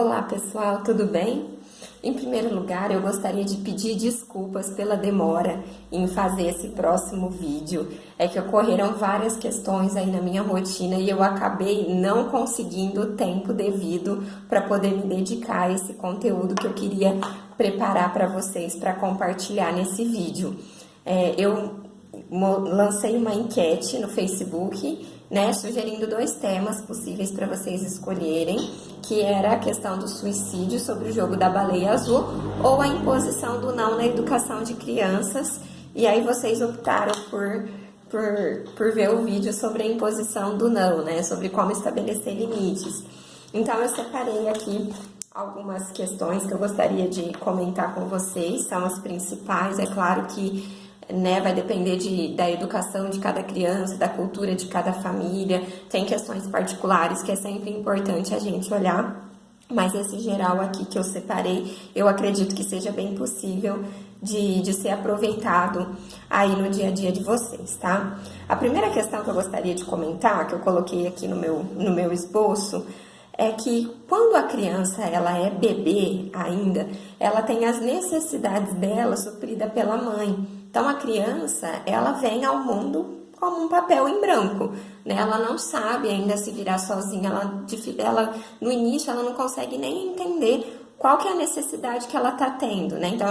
Olá pessoal, tudo bem? Em primeiro lugar, eu gostaria de pedir desculpas pela demora em fazer esse próximo vídeo. É que ocorreram várias questões aí na minha rotina e eu acabei não conseguindo o tempo devido para poder me dedicar a esse conteúdo que eu queria preparar para vocês para compartilhar nesse vídeo. Eu lancei uma enquete no Facebook, né, sugerindo 2 temas possíveis para vocês escolherem, que era a questão do suicídio sobre o jogo da baleia azul ou a imposição do não na educação de crianças. E aí vocês optaram por ver o vídeo sobre a imposição do não, né, sobre como estabelecer limites. Então eu separei aqui algumas questões que eu gostaria de comentar com vocês, são as principais. É claro que vai depender da educação de cada criança, da cultura de cada família, tem questões particulares que é sempre importante a gente olhar, mas esse geral aqui que eu separei, eu acredito que seja bem possível de ser aproveitado aí no dia a dia de vocês, tá? A primeira questão que eu gostaria de comentar, que eu coloquei aqui no meu esboço, é que quando a criança ela é bebê ainda, ela tem as necessidades dela suprida pela mãe. Então, a criança, ela vem ao mundo como um papel em branco, né? Ela não sabe ainda se virar sozinha, ela no início, ela não consegue nem entender qual que é a necessidade que ela tá tendo, né? Então,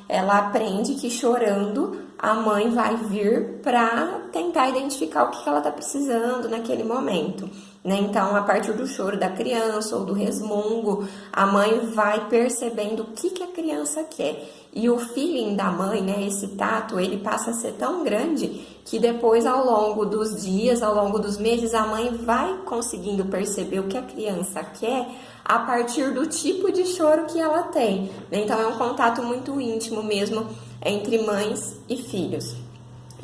ela aprende que chorando, a mãe vai vir para tentar identificar o que ela tá precisando naquele momento, né? Então, a partir do choro da criança ou do resmungo, a mãe vai percebendo o que a criança quer. E o feeling da mãe, né, esse tato, ele passa a ser tão grande que depois, ao longo dos dias, ao longo dos meses, a mãe vai conseguindo perceber o que a criança quer a partir do tipo de choro que ela tem, né? Então, é um contato muito íntimo mesmo entre mães e filhos.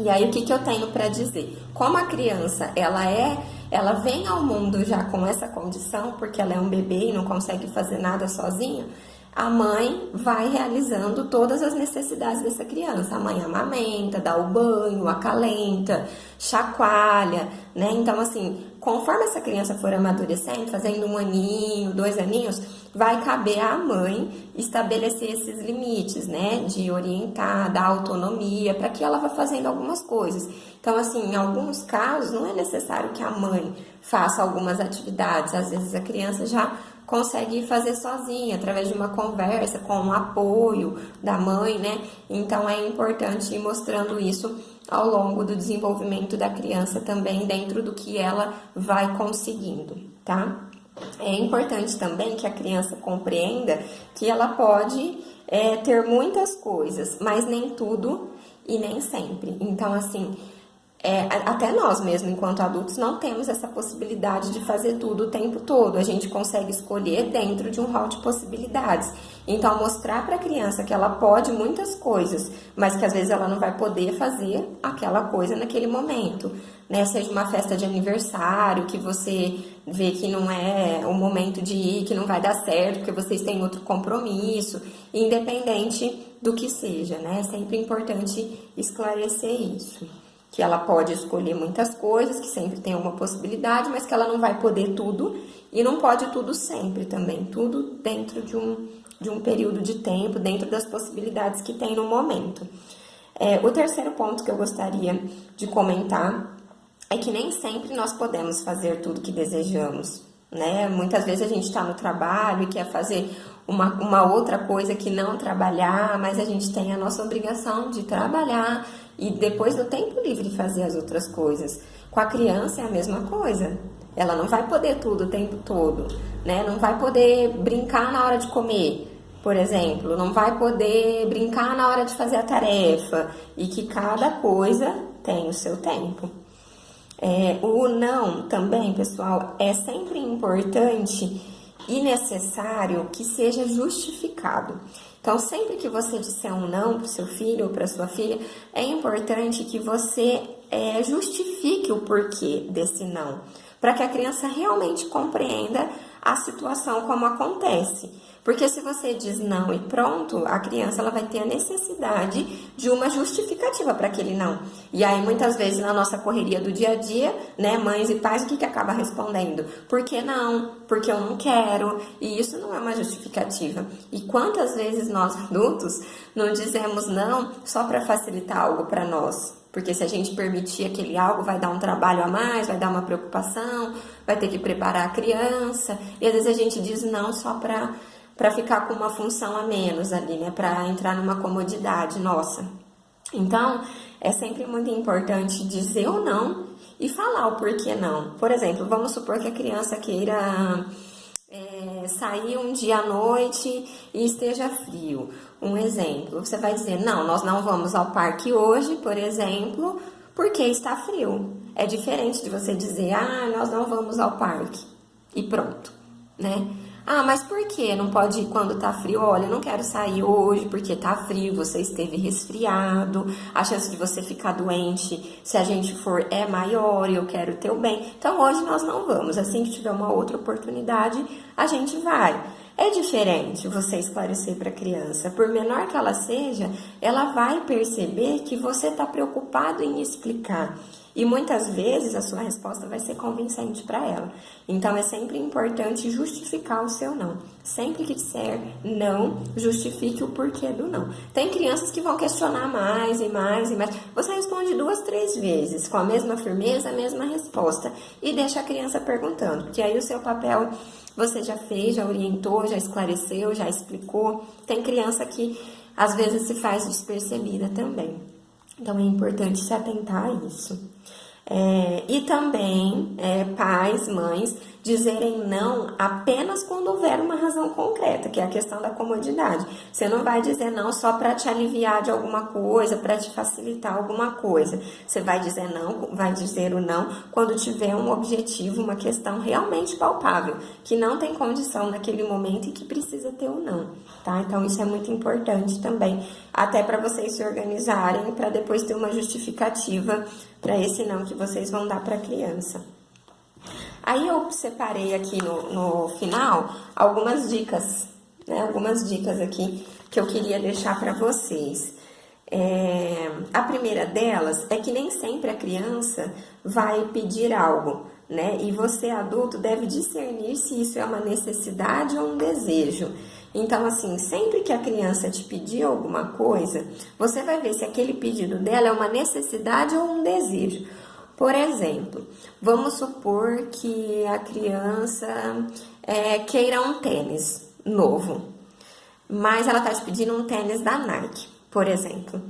E aí, o que eu tenho para dizer? Como a criança, ela vem ao mundo já com essa condição, porque ela é um bebê e não consegue fazer nada sozinha, a mãe vai realizando todas as necessidades dessa criança. A mãe amamenta, dá o banho, acalenta, chacoalha, né? Então, assim, conforme essa criança for amadurecendo, fazendo 1 aninho, 2 aninhos, vai caber à mãe estabelecer esses limites, né? De orientar, dar autonomia, para que ela vá fazendo algumas coisas. Então, assim, em alguns casos, não é necessário que a mãe faça algumas atividades. Às vezes, a criança já consegue fazer sozinha, através de uma conversa, com o apoio da mãe, né? Então, é importante ir mostrando isso ao longo do desenvolvimento da criança também, dentro do que ela vai conseguindo, tá? É importante também que a criança compreenda que ela pode ter muitas coisas, mas nem tudo e nem sempre. Então, assim, até nós mesmos, enquanto adultos, não temos essa possibilidade de fazer tudo o tempo todo. A gente consegue escolher dentro de um rol de possibilidades. Então, mostrar para a criança que ela pode muitas coisas, mas que às vezes ela não vai poder fazer aquela coisa naquele momento, né? Seja uma festa de aniversário, que você vê que não é o momento de ir, que não vai dar certo, porque vocês têm outro compromisso, independente do que seja, né? É sempre importante esclarecer isso. Que ela pode escolher muitas coisas, que sempre tem uma possibilidade, mas que ela não vai poder tudo e não pode tudo sempre também, tudo dentro de um período de tempo, dentro das possibilidades que tem no momento. O terceiro ponto que eu gostaria de comentar é que nem sempre nós podemos fazer tudo que desejamos, né? Muitas vezes a gente está no trabalho e quer fazer uma outra coisa que não trabalhar, mas a gente tem a nossa obrigação de trabalhar e depois no tempo livre fazer as outras coisas. Com a criança é a mesma coisa. Ela não vai poder tudo o tempo todo, né? Não vai poder brincar na hora de comer, por exemplo. Não vai poder brincar na hora de fazer a tarefa. E que cada coisa tem o seu tempo. O não também, pessoal, é sempre importante e necessário que seja justificado. Então, sempre que você disser um não para o seu filho ou para sua filha, é importante que você justifique o porquê desse não, para que a criança realmente compreenda a situação como acontece. Porque se você diz não e pronto, a criança ela vai ter a necessidade de uma justificativa para aquele não. E aí, muitas vezes, na nossa correria do dia a dia, né, mães e pais, o que acaba respondendo? Por que não? Porque eu não quero. E isso não é uma justificativa. E quantas vezes nós, adultos, não dizemos não só para facilitar algo para nós? Porque se a gente permitir aquele algo, vai dar um trabalho a mais, vai dar uma preocupação, vai ter que preparar a criança. E às vezes a gente diz não só para ficar com uma função a menos ali, né? Para entrar numa comodidade nossa. Então, é sempre muito importante dizer o não e falar o porquê não. Por exemplo, vamos supor que a criança queira sair um dia à noite e esteja frio. Um exemplo, você vai dizer, não, nós não vamos ao parque hoje, por exemplo, porque está frio. É diferente de você dizer, nós não vamos ao parque e pronto, né? Mas por que não pode ir quando tá frio? Olha, eu não quero sair hoje porque tá frio, você esteve resfriado, a chance de você ficar doente, se a gente for, é maior e eu quero o teu bem. Então, hoje nós não vamos. Assim que tiver uma outra oportunidade, a gente vai. É diferente você esclarecer para a criança. Por menor que ela seja, ela vai perceber que você está preocupado em explicar. E muitas vezes a sua resposta vai ser convincente para ela. Então, é sempre importante justificar o seu não. Sempre que disser não, justifique o porquê do não. Tem crianças que vão questionar mais e mais e mais. Você responde 2, 3 vezes com a mesma firmeza, a mesma resposta. E deixa a criança perguntando. Porque aí o seu papel você já fez, já orientou, já esclareceu, já explicou. Tem criança que às vezes se faz despercebida também. Então, é importante se atentar a isso. E também, pais, mães, dizerem não apenas quando houver uma razão concreta, que é a questão da comodidade. Você não vai dizer não só para te aliviar de alguma coisa, para te facilitar alguma coisa. Você vai dizer não, vai dizer o não quando tiver um objetivo, uma questão realmente palpável, que não tem condição naquele momento e que precisa ter o não, tá? Então, isso é muito importante também, até para vocês se organizarem, para depois ter uma justificativa para esse não que vocês vão dar para a criança. Aí eu separei aqui no final algumas dicas, né? Algumas dicas aqui que eu queria deixar para vocês. A primeira delas é que nem sempre a criança vai pedir algo, né? E você, adulto, deve discernir se isso é uma necessidade ou um desejo. Então, assim, sempre que a criança te pedir alguma coisa, você vai ver se aquele pedido dela é uma necessidade ou um desejo. Por exemplo, vamos supor que a criança queira um tênis novo, mas ela está te pedindo um tênis da Nike, por exemplo.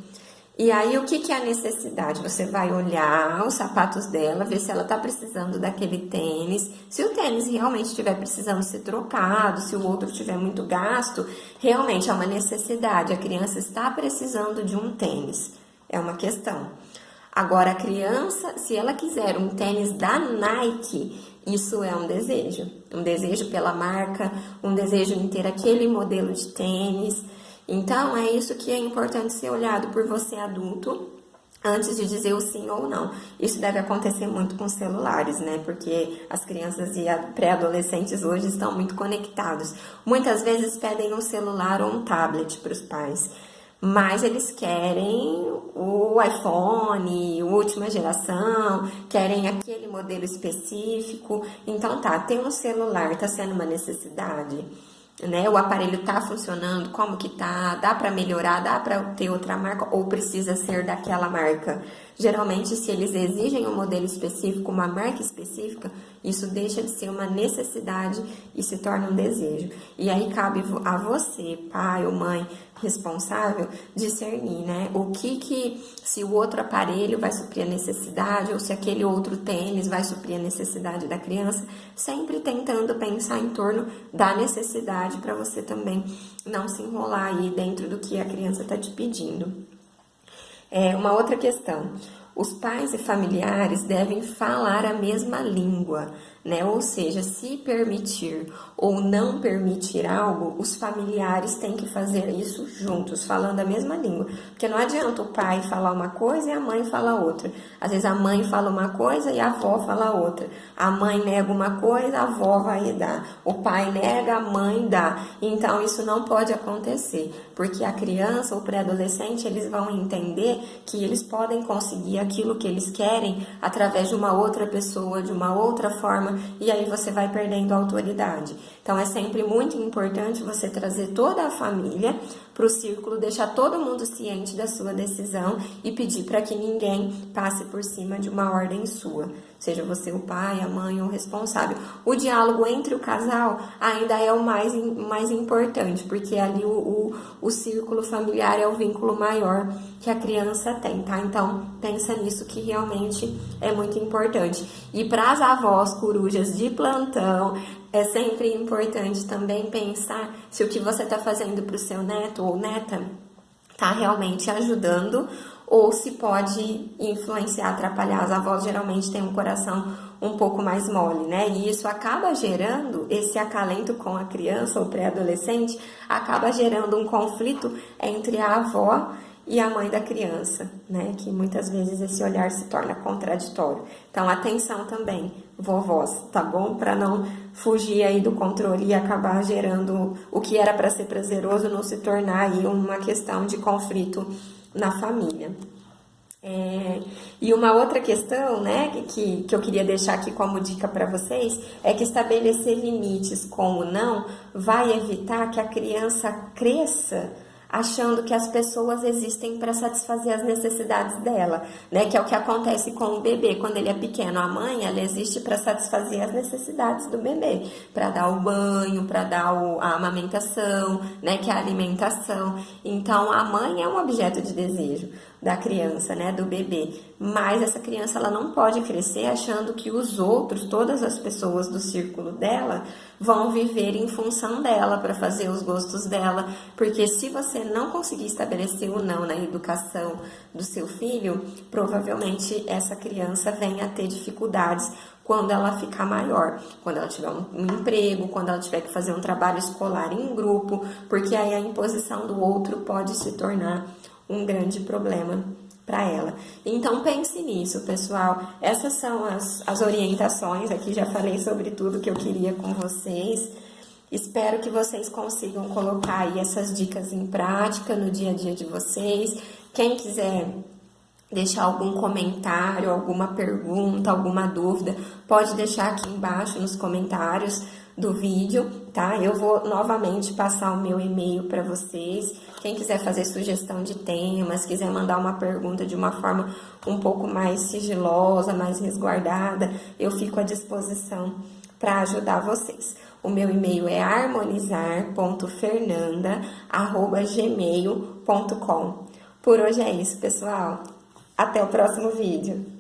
E aí, o que é a necessidade? Você vai olhar os sapatos dela, ver se ela está precisando daquele tênis. Se o tênis realmente estiver precisando ser trocado, se o outro tiver muito gasto, realmente é uma necessidade. A criança está precisando de um tênis. É uma questão. Agora, a criança, se ela quiser um tênis da Nike, isso é um desejo pela marca, um desejo em ter aquele modelo de tênis. Então, é isso que é importante ser olhado por você, adulto, antes de dizer o sim ou não. Isso deve acontecer muito com celulares, né? Porque as crianças e pré-adolescentes hoje estão muito conectados. Muitas vezes pedem um celular ou um tablet para os pais. Mas eles querem o iPhone, última geração, querem aquele modelo específico. Então tem um celular, está sendo uma necessidade, né? O aparelho está funcionando, como que tá? Dá para melhorar, dá para ter outra marca ou precisa ser daquela marca? Geralmente, se eles exigem um modelo específico, uma marca específica, isso deixa de ser uma necessidade e se torna um desejo. E aí cabe a você, pai ou mãe responsável, discernir, né? Se o outro aparelho vai suprir a necessidade ou se aquele outro tênis vai suprir a necessidade da criança, sempre tentando pensar em torno da necessidade para você também não se enrolar aí dentro do que a criança está te pedindo. Uma outra questão, os pais e familiares devem falar a mesma língua, né? Ou seja, se permitir ou não permitir algo, os familiares têm que fazer isso juntos, falando a mesma língua. Porque não adianta o pai falar uma coisa e a mãe falar outra. Às vezes a mãe fala uma coisa e a avó fala outra. A mãe nega uma coisa, a avó vai dar. O pai nega, a mãe dá. Então isso não pode acontecer, porque a criança, o pré-adolescente, eles vão entender que eles podem conseguir aquilo que eles querem através de uma outra pessoa, de uma outra forma, e aí você vai perdendo a autoridade. Então é sempre muito importante você trazer toda a família para o círculo, deixar todo mundo ciente da sua decisão e pedir para que ninguém passe por cima de uma ordem sua, seja você o pai, a mãe ou o responsável. O diálogo entre o casal ainda é o mais importante, porque ali o círculo familiar é o vínculo maior que a criança tem, tá? Então, pensa nisso que realmente é muito importante. E para as avós corujas de plantão, é sempre importante também pensar se o que você está fazendo para o seu neto ou neta está realmente ajudando ou se pode influenciar, atrapalhar. As avós geralmente têm um coração um pouco mais mole, né? E isso acaba gerando, esse acalento com a criança ou pré-adolescente, acaba gerando um conflito entre a avó e a mãe da criança, né? Que muitas vezes esse olhar se torna contraditório. Então, atenção também, vovós, tá bom? Para não fugir aí do controle e acabar gerando o que era para ser prazeroso não se tornar aí uma questão de conflito na família. E uma outra questão, né, que eu queria deixar aqui como dica para vocês, é que estabelecer limites com o não vai evitar que a criança cresça achando que as pessoas existem para satisfazer as necessidades dela, né? Que é o que acontece com o bebê quando ele é pequeno. A mãe, ela existe para satisfazer as necessidades do bebê, para dar o banho, para dar a amamentação, né? Que é a alimentação. Então, a mãe é um objeto de desejo da criança, né? Do bebê. Mas essa criança, ela não pode crescer achando que os outros, todas as pessoas do círculo dela, vão viver em função dela, para fazer os gostos dela, porque se você não conseguir estabelecer o não na educação do seu filho, provavelmente essa criança venha a ter dificuldades quando ela ficar maior, quando ela tiver um emprego, quando ela tiver que fazer um trabalho escolar em grupo, porque aí a imposição do outro pode se tornar um grande problema para ela. Então pense nisso, pessoal. Essas são as orientações. Aqui já falei sobre tudo que eu queria com vocês. Espero que vocês consigam colocar aí essas dicas em prática no dia a dia de vocês. Quem quiser deixar algum comentário, alguma pergunta, alguma dúvida, pode deixar aqui embaixo nos comentários do vídeo, tá? Eu vou novamente passar o meu e-mail para vocês. Quem quiser fazer sugestão de temas, quiser mandar uma pergunta de uma forma um pouco mais sigilosa, mais resguardada, eu fico à disposição para ajudar vocês. O meu e-mail é harmonizar.fernanda@gmail.com. Por hoje é isso, pessoal. Até o próximo vídeo.